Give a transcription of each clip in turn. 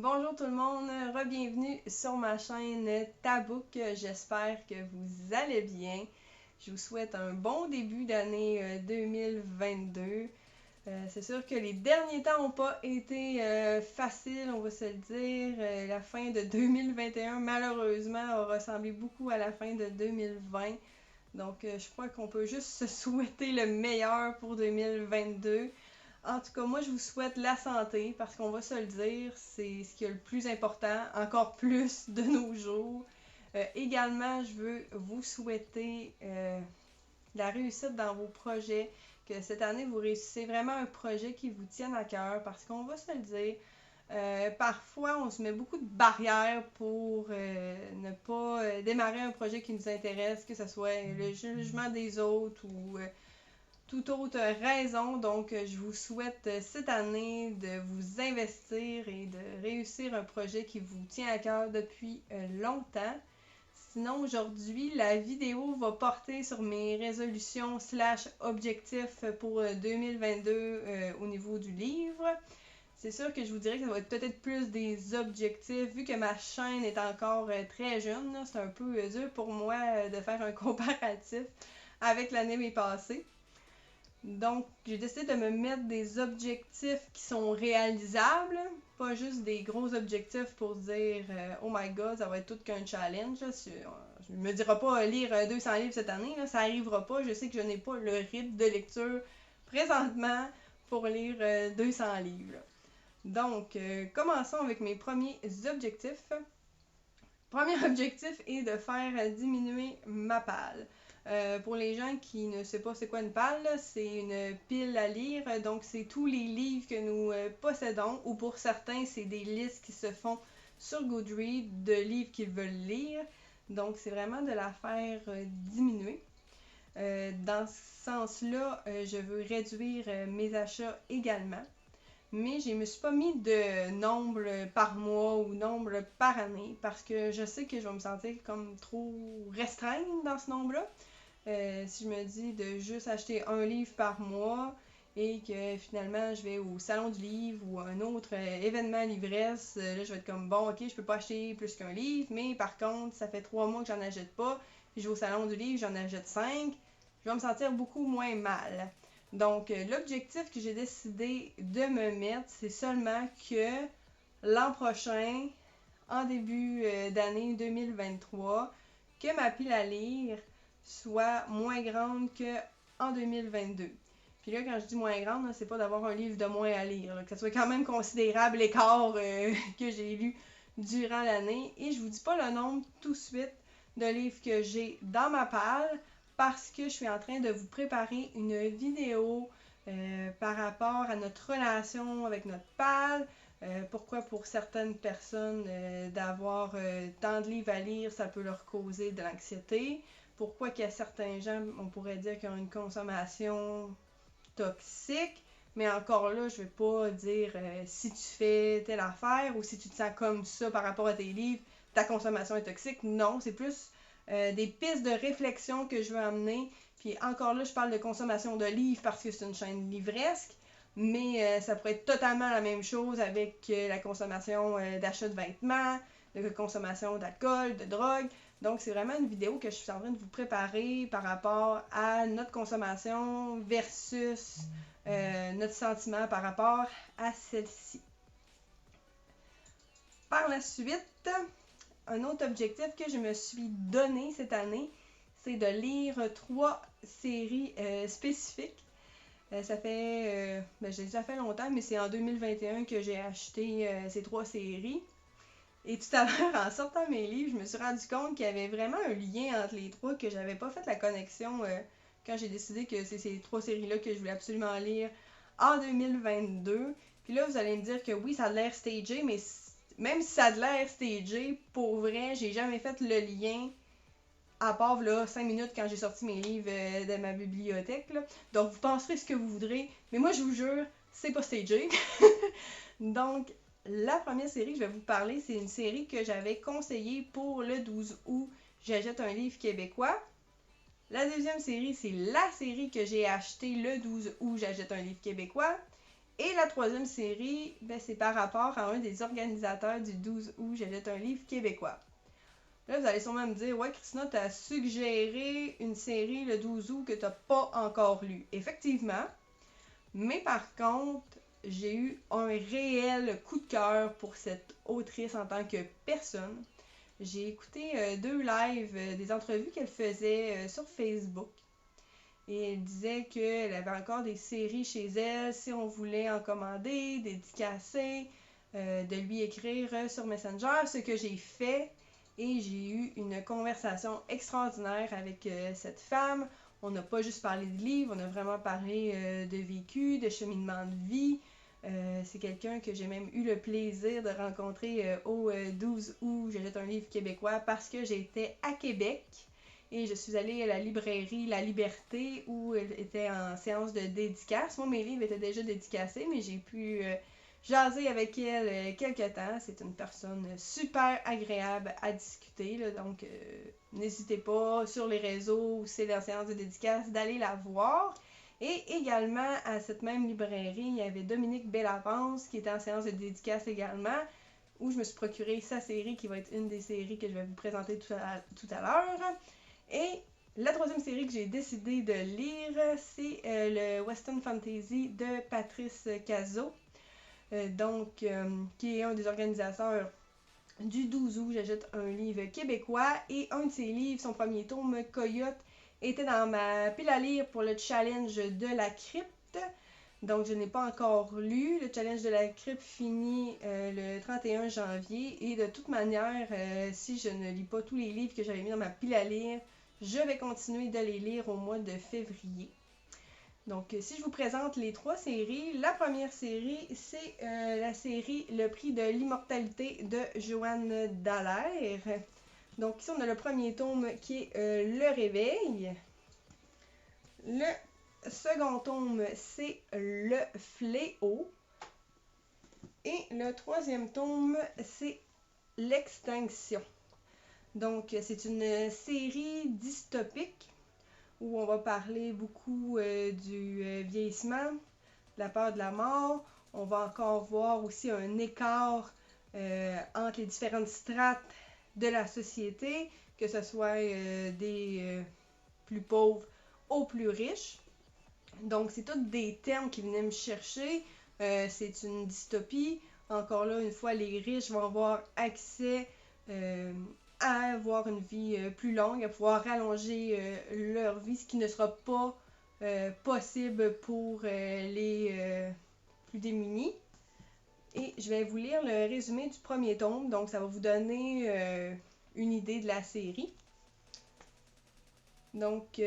Bonjour tout le monde, re-bienvenue sur ma chaîne Tabook. J'espère que vous allez bien. Je vous souhaite un bon début d'année 2022. C'est sûr que les derniers temps n'ont pas été faciles, on va se le dire. La fin de 2021, malheureusement, a ressemblé beaucoup à la fin de 2020. Donc, je crois qu'on peut juste se souhaiter le meilleur pour 2022. En tout cas, moi, je vous souhaite la santé parce qu'on va se le dire, c'est ce qui est le plus important, encore plus de nos jours. Également, je veux vous souhaiter la réussite dans vos projets, que cette année, vous réussissez vraiment un projet qui vous tienne à cœur parce qu'on va se le dire, parfois, on se met beaucoup de barrières pour ne pas démarrer un projet qui nous intéresse, que ce soit le jugement des autres ou toute autre raison. Donc, je vous souhaite cette année de vous investir et de réussir un projet qui vous tient à cœur depuis longtemps. Sinon, aujourd'hui, la vidéo va porter sur mes résolutions / objectifs pour 2022 au niveau du livre. C'est sûr que je vous dirais que ça va être peut-être plus des objectifs, vu que ma chaîne est encore très jeune. C'est un peu dur pour moi de faire un comparatif avec l'année passée. Donc, j'ai décidé de me mettre des objectifs qui sont réalisables, pas juste des gros objectifs pour dire oh my god, ça va être tout qu'un challenge. Je me dirai pas lire 200 livres cette année, là, ça arrivera pas. Je sais que je n'ai pas le rythme de lecture présentement pour lire 200 livres. Donc, commençons avec mes premiers objectifs. Premier objectif est de faire diminuer ma palle. Pour les gens qui ne savent pas c'est quoi une palle, c'est une pile à lire. Donc, c'est tous les livres que nous possédons, ou pour certains, c'est des listes qui se font sur Goodreads de livres qu'ils veulent lire. Donc, c'est vraiment de la faire diminuer. Dans ce sens-là, je veux réduire mes achats également. Mais je ne me suis pas mis de nombre par mois ou nombre par année parce que je sais que je vais me sentir comme trop restreinte dans ce nombre-là. Si je me dis de juste acheter un livre par mois et que finalement je vais au salon du livre ou un autre événement livresse, là je vais être comme bon, ok, je peux pas acheter plus qu'un livre, mais par contre, ça fait 3 mois que j'en achète pas, puis je vais au salon du livre, j'en achète 5, je vais me sentir beaucoup moins mal. Donc, l'objectif que j'ai décidé de me mettre, c'est seulement que l'an prochain, en début d'année 2023, que ma pile à lire soit moins grande qu'en 2022. Puis là, quand je dis moins grande, là, c'est pas d'avoir un livre de moins à lire, là, que ça soit quand même considérable l'écart que j'ai lu durant l'année. Et je vous dis pas le nombre tout de suite de livres que j'ai dans ma palle parce que je suis en train de vous préparer une vidéo par rapport à notre relation avec notre palle. Pourquoi pour certaines personnes d'avoir tant de livres à lire, ça peut leur causer de l'anxiété. Pourquoi qu'il y a certains gens, on pourrait dire qu'ils ont une consommation toxique. Mais encore là, je vais pas dire si tu fais telle affaire ou si tu te sens comme ça par rapport à tes livres, ta consommation est toxique. Non, c'est plus des pistes de réflexion que je veux amener. Puis encore là, je parle de consommation de livres parce que c'est une chaîne livresque. Mais ça pourrait être totalement la même chose avec la consommation d'achat de vêtements, de consommation d'alcool, de drogue. Donc, c'est vraiment une vidéo que je suis en train de vous préparer par rapport à notre consommation versus notre sentiment par rapport à celle-ci. Par la suite, un autre objectif que je me suis donné cette année, c'est de lire 3 séries spécifiques. Ça fait, j'ai déjà fait longtemps, mais c'est en 2021 que j'ai acheté ces 3 séries. Et tout à l'heure, en sortant mes livres, je me suis rendu compte qu'il y avait vraiment un lien entre les 3, que j'avais pas fait la connexion quand j'ai décidé que c'est ces 3 séries-là que je voulais absolument lire en 2022. Puis là, vous allez me dire que oui, ça a l'air stagé, mais même si ça a l'air stagé, pour vrai, j'ai jamais fait le lien à part là, 5 minutes quand j'ai sorti mes livres de ma bibliothèque. Là. Donc, vous penserez ce que vous voudrez, mais moi, je vous jure, c'est pas stagé. Donc, la première série que je vais vous parler, c'est une série que j'avais conseillée pour le 12 août. J'achète un livre québécois. La deuxième série, c'est la série que j'ai achetée le 12 août. J'achète un livre québécois. Et la troisième série, c'est par rapport à un des organisateurs du 12 août, j'achète un livre québécois. Là, vous allez sûrement me dire, ouais, Christina, t'as suggéré une série le 12 août que t'as pas encore lue. Effectivement, mais par contre, j'ai eu un réel coup de cœur pour cette autrice en tant que personne. J'ai écouté 2 lives, des entrevues qu'elle faisait sur Facebook. Et elle disait qu'elle avait encore des séries chez elle, si on voulait en commander, dédicacer, de lui écrire sur Messenger, ce que j'ai fait. Et j'ai eu une conversation extraordinaire avec cette femme. On n'a pas juste parlé de livres, on a vraiment parlé de vécu, de cheminement de vie. C'est quelqu'un que j'ai même eu le plaisir de rencontrer au 12 août. J'achète un livre québécois parce que j'étais à Québec. Et je suis allée à la librairie La Liberté où elle était en séance de dédicace. Moi, mes livres étaient déjà dédicacés, mais j'ai pu jaser avec elle quelques temps. C'est une personne super agréable à discuter. Là, donc, n'hésitez pas sur les réseaux ou c'est la séance de dédicace d'aller la voir. Et également, à cette même librairie, il y avait Dominique Bellavance qui était en séance de dédicace également, où je me suis procuré sa série qui va être une des séries que je vais vous présenter tout à l'heure. Et la troisième série que j'ai décidé de lire, c'est le Western Fantasy de Patrice Cazot, qui est un des organisateurs du 12 août. J'achète un livre québécois et un de ses livres, son premier tome, Coyote, était dans ma pile à lire pour le challenge de la crypte. Donc, je n'ai pas encore lu. Le challenge de la crypte finit le 31 janvier. Et de toute manière, si je ne lis pas tous les livres que j'avais mis dans ma pile à lire, je vais continuer de les lire au mois de février. Donc, si je vous présente les 3 séries, la première série, c'est la série Le prix de l'immortalité de Joanne Dallaire. Donc, ici, on a le premier tome qui est Le Réveil. Le second tome, c'est Le Fléau. Et le troisième tome, c'est L'Extinction. Donc, c'est une série dystopique où on va parler beaucoup du vieillissement, de la peur de la mort. On va encore voir aussi un écart entre les différentes strates de la société, que ce soit des plus pauvres aux plus riches. Donc, c'est tous des termes qui venaient me chercher. C'est une dystopie. Encore là, une fois, les riches vont avoir accès à avoir une vie plus longue, à pouvoir rallonger leur vie, ce qui ne sera pas possible pour les plus démunis. Et je vais vous lire le résumé du premier tome, donc ça va vous donner une idée de la série. Donc,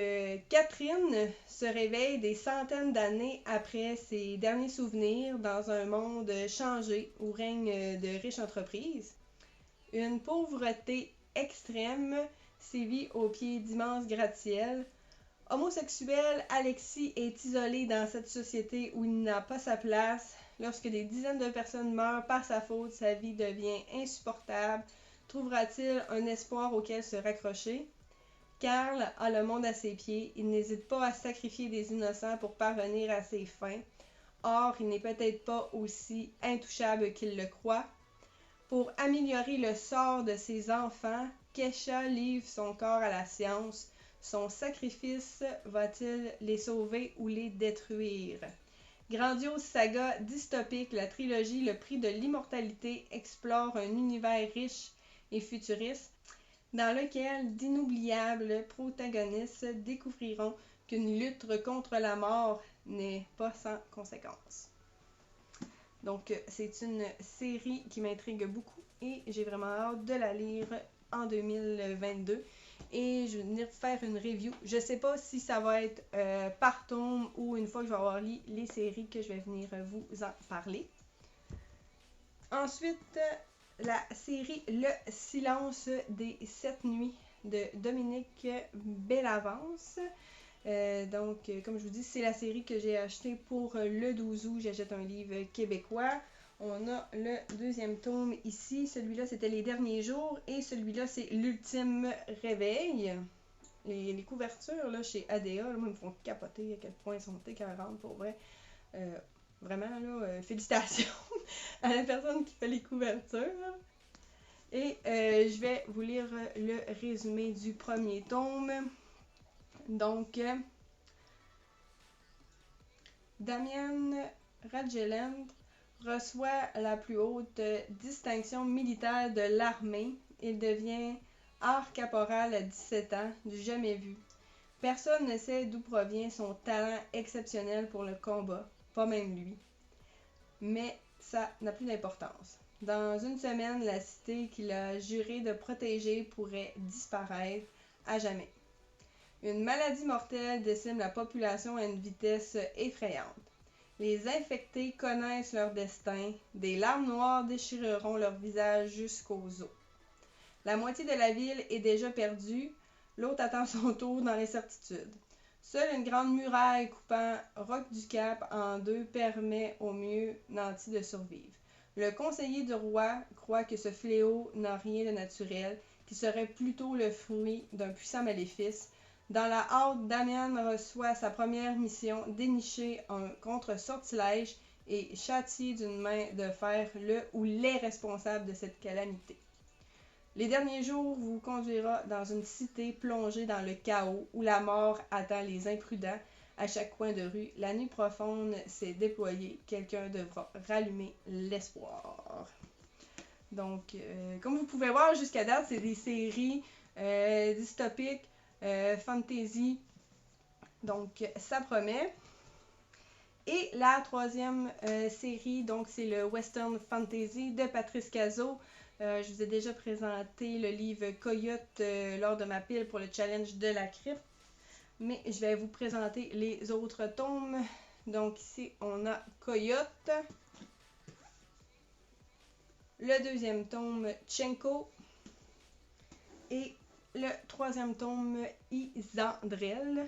Catherine se réveille des centaines d'années après ses derniers souvenirs dans un monde changé où règne de riches entreprises. Une pauvreté extrême sévit au pied d'immenses gratte-ciels. Homosexuel, Alexis est isolé dans cette société où il n'a pas sa place. Lorsque des dizaines de personnes meurent par sa faute, sa vie devient insupportable. Trouvera-t-il un espoir auquel se raccrocher? Karl a le monde à ses pieds. Il n'hésite pas à sacrifier des innocents pour parvenir à ses fins. Or, il n'est peut-être pas aussi intouchable qu'il le croit. Pour améliorer le sort de ses enfants, Kesha livre son corps à la science. Son sacrifice va-t-il les sauver ou les détruire? Grandiose saga dystopique, la trilogie Le prix de l'immortalité explore un univers riche et futuriste dans lequel d'inoubliables protagonistes découvriront qu'une lutte contre la mort n'est pas sans conséquences. Donc, c'est une série qui m'intrigue beaucoup et j'ai vraiment hâte de la lire en 2022. Et je vais venir faire une review. Je sais pas si ça va être par tome ou une fois que je vais avoir lu les séries que je vais venir vous en parler. Ensuite, la série Le silence des 7 nuits de Dominique Bellavance. Comme je vous dis, c'est la série que j'ai achetée pour le 12 août. J'achète un livre québécois. On a le deuxième tome ici. Celui-là, c'était Les derniers jours. Et celui-là, c'est L'ultime réveil. Les couvertures là, chez ADA, là, moi, ils me font capoter à quel point ils sont écœurantes pour vrai. vraiment, là, félicitations à la personne qui fait les couvertures. Et je vais vous lire le résumé du premier tome. Donc, Damian Radjeland reçoit la plus haute distinction militaire de l'armée. Il devient art-caporal à 17 ans, du jamais vu. Personne ne sait d'où provient son talent exceptionnel pour le combat, pas même lui. Mais ça n'a plus d'importance. Dans une semaine, la cité qu'il a juré de protéger pourrait disparaître à jamais. Une maladie mortelle décime la population à une vitesse effrayante. Les infectés connaissent leur destin, des larmes noires déchireront leur visage jusqu'aux os. La moitié de la ville est déjà perdue, l'autre attend son tour dans l'incertitude. Seule une grande muraille coupant Roc-du-Cap en deux permet au mieux nantis de survivre. Le conseiller du roi croit que ce fléau n'a rien de naturel, qu'il serait plutôt le fruit d'un puissant maléfice. Dans la hâte, Damian reçoit sa première mission, dénicher un contre-sortilège et châtier d'une main de fer le ou les responsables de cette calamité. Les derniers jours vous conduira dans une cité plongée dans le chaos où la mort attend les imprudents à chaque coin de rue. La nuit profonde s'est déployée. Quelqu'un devra rallumer l'espoir. Donc, comme vous pouvez voir jusqu'à date, c'est des séries dystopiques, fantasy. Donc, ça promet. Et la troisième série, donc, c'est le Western Fantasy de Patrice Cazot. Je vous ai déjà présenté le livre Coyote lors de ma pile pour le challenge de la crypte. Mais je vais vous présenter les autres tomes. Donc ici, on a Coyote. Le deuxième tome, Tchenko. Et le troisième tome, Isandrel.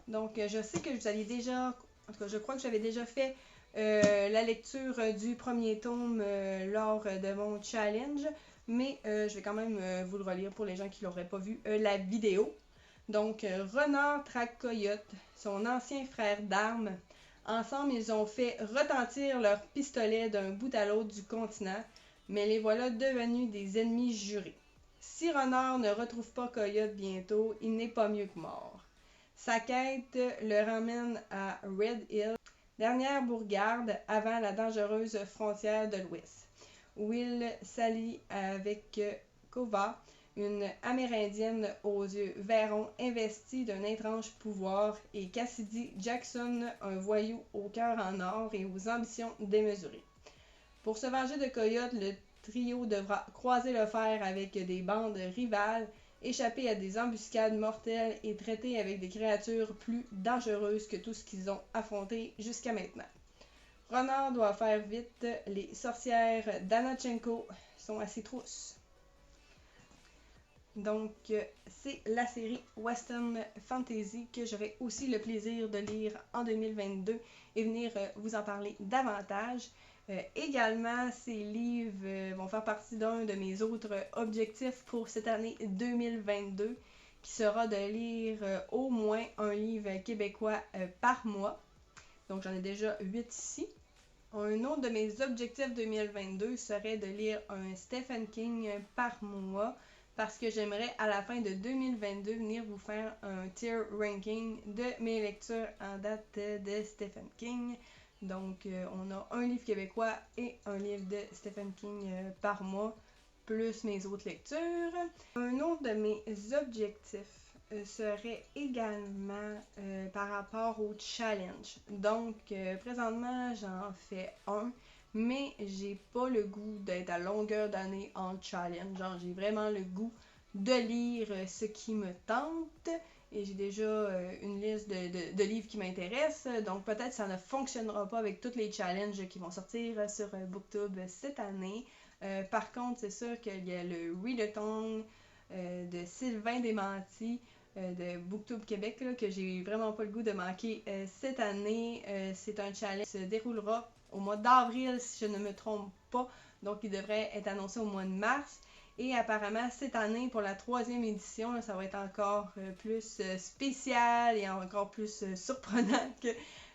Donc je sais que vous aviez déjà... En tout cas, je crois que j'avais déjà fait la lecture du premier tome lors de mon challenge, mais je vais quand même vous le relire pour les gens qui n'auraient pas vu la vidéo. Donc, Renard traque Coyote, son ancien frère d'armes. Ensemble, ils ont fait retentir leurs pistolets d'un bout à l'autre du continent, mais les voilà devenus des ennemis jurés. Si Renard ne retrouve pas Coyote bientôt, il n'est pas mieux que mort. Sa quête le ramène à Red Hill, dernière bourgade avant la dangereuse frontière de l'Ouest, où il s'allie avec Kova, une Amérindienne aux yeux verrons investie d'un étrange pouvoir, et Cassidy Jackson, un voyou au cœur en or et aux ambitions démesurées. Pour se venger de Coyote, le trio devra croiser le fer avec des bandes rivales, échapper à des embuscades mortelles et traiter avec des créatures plus dangereuses que tout ce qu'ils ont affronté jusqu'à maintenant. Renard doit faire vite, les sorcières d'Anachenko sont à ses trousses. Donc, c'est la série Western Fantasy que j'aurai aussi le plaisir de lire en 2022 et venir vous en parler davantage. Également, ces livres vont faire partie d'un de mes autres objectifs pour cette année 2022, qui sera de lire au moins un livre québécois par mois. Donc, j'en ai déjà 8 ici. Un autre de mes objectifs 2022 serait de lire un Stephen King par mois, parce que j'aimerais à la fin de 2022 venir vous faire un tier ranking de mes lectures en date de Stephen King. Donc, on a un livre québécois et un livre de Stephen King par mois, plus mes autres lectures. Un autre de mes objectifs serait également par rapport au challenge. Donc, présentement, j'en fais un, mais j'ai pas le goût d'être à longueur d'année en challenge. Genre, j'ai vraiment le goût de lire ce qui me tente. Et j'ai déjà une liste de livres qui m'intéressent, donc peut-être ça ne fonctionnera pas avec tous les challenges qui vont sortir sur Booktube cette année. Par contre, c'est sûr qu'il y a le Readathon de Sylvain Desmentis de Booktube Québec là, que j'ai vraiment pas le goût de manquer cette année. C'est un challenge qui se déroulera au mois d'avril si je ne me trompe pas, donc il devrait être annoncé au mois de mars. Et apparemment, cette année, pour la 3e édition, là, ça va être encore plus spécial et encore plus surprenant que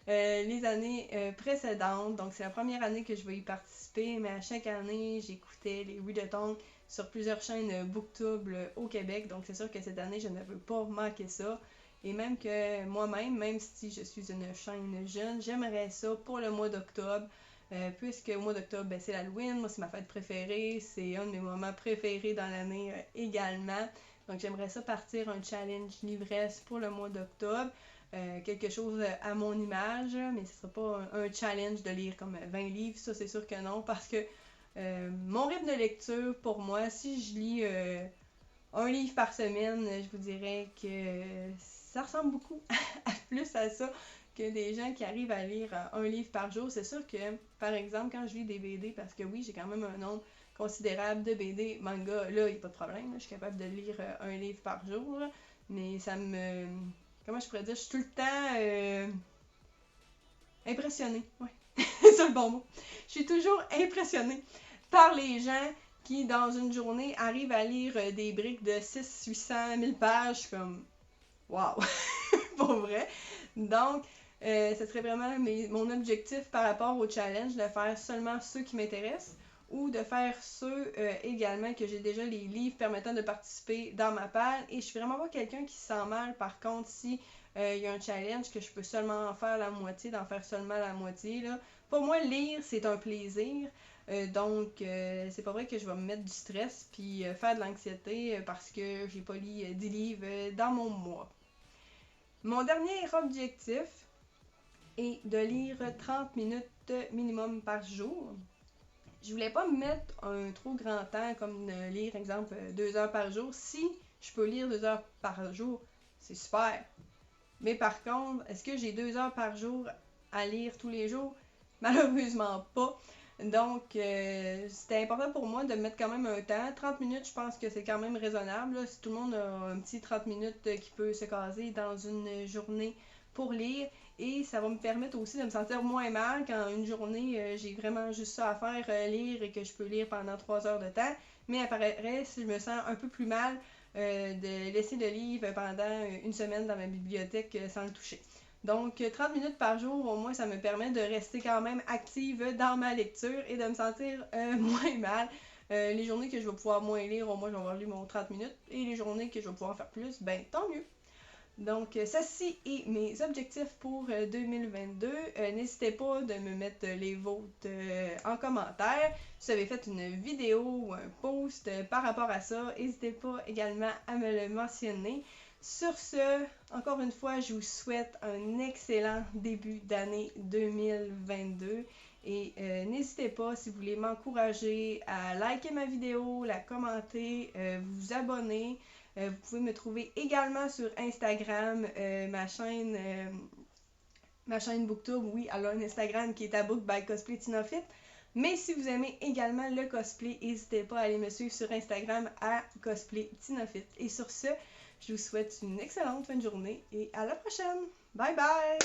les années précédentes. Donc, c'est la première année que je vais y participer, mais à chaque année, j'écoutais les readathons sur plusieurs chaînes Booktube au Québec. Donc, c'est sûr que cette année, je ne veux pas manquer ça. Et même que moi-même, même si je suis une chaîne jeune, j'aimerais ça pour le mois d'octobre. Puisque au mois d'octobre, ben, c'est l'Halloween, moi c'est ma fête préférée, c'est un de mes moments préférés dans l'année également. Donc j'aimerais ça partir un challenge livresse pour le mois d'octobre. Quelque chose à mon image, mais ce ne sera pas un challenge de lire comme 20 livres, ça c'est sûr que non, parce que mon rythme de lecture, pour moi, si je lis un livre par semaine, je vous dirais que ça ressemble beaucoup plus à ça que des gens qui arrivent à lire un livre par jour. C'est sûr que, par exemple, quand je lis des BD, parce que oui, j'ai quand même un nombre considérable de BD, manga, là, il n'y a pas de problème, là, je suis capable de lire un livre par jour, là, mais ça me... Comment je pourrais dire? Je suis tout le temps impressionnée. Ouais, c'est le bon mot. Je suis toujours impressionnée par les gens qui, dans une journée, arrivent à lire des briques de 600, 800, 1000 pages. Je suis comme... Wow! Pour vrai. Donc, ce serait vraiment mon objectif par rapport au challenge, de faire seulement ceux qui m'intéressent ou de faire ceux également que j'ai déjà les livres permettant de participer dans ma palle. Et je suis vraiment pas quelqu'un qui se sent mal, par contre, si il y a un challenge que je peux seulement en faire la moitié, d'en faire seulement la moitié. Là. Pour moi, lire, c'est un plaisir. Donc, c'est pas vrai que je vais me mettre du stress puis faire de l'anxiété parce que j'ai pas lu 10 livres dans mon mois. Mon dernier objectif est de lire 30 minutes minimum par jour. Je voulais pas me mettre un trop grand temps comme lire, exemple, 2 heures par jour. Si je peux lire 2 heures par jour, c'est super. Mais par contre, est-ce que j'ai 2 heures par jour à lire tous les jours? Malheureusement pas. Donc, c'était important pour moi de mettre quand même un temps. 30 minutes, je pense que c'est quand même raisonnable. Là. Si tout le monde a un petit 30 minutes qui peut se caser dans une journée pour lire. Et ça va me permettre aussi de me sentir moins mal quand une journée, j'ai vraiment juste ça à faire, lire, et que je peux lire pendant 3 heures de temps. Mais après, si je me sens un peu plus mal, de laisser le livre pendant une semaine dans ma bibliothèque sans le toucher. Donc, 30 minutes par jour, au moins, ça me permet de rester quand même active dans ma lecture et de me sentir moins mal. Les journées que je vais pouvoir moins lire, au moins, je vais avoir lu mon 30 minutes. Et les journées que je vais pouvoir en faire plus, ben, tant mieux. Donc, ceci est mes objectifs pour 2022. N'hésitez pas de me mettre les vôtres en commentaire. Si vous avez fait une vidéo ou un post par rapport à ça, n'hésitez pas également à me le mentionner. Sur ce, encore une fois, je vous souhaite un excellent début d'année 2022. Et n'hésitez pas, si vous voulez m'encourager, à liker ma vidéo, la commenter, vous abonner. Vous pouvez me trouver également sur Instagram, ma chaîne Booktube, oui, elle a un Instagram qui est à Book by Cosplay Tinafit. Mais si vous aimez également le cosplay, n'hésitez pas à aller me suivre sur Instagram à Cosplay Tinafit. Et sur ce, je vous souhaite une excellente fin de journée et à la prochaine. Bye bye!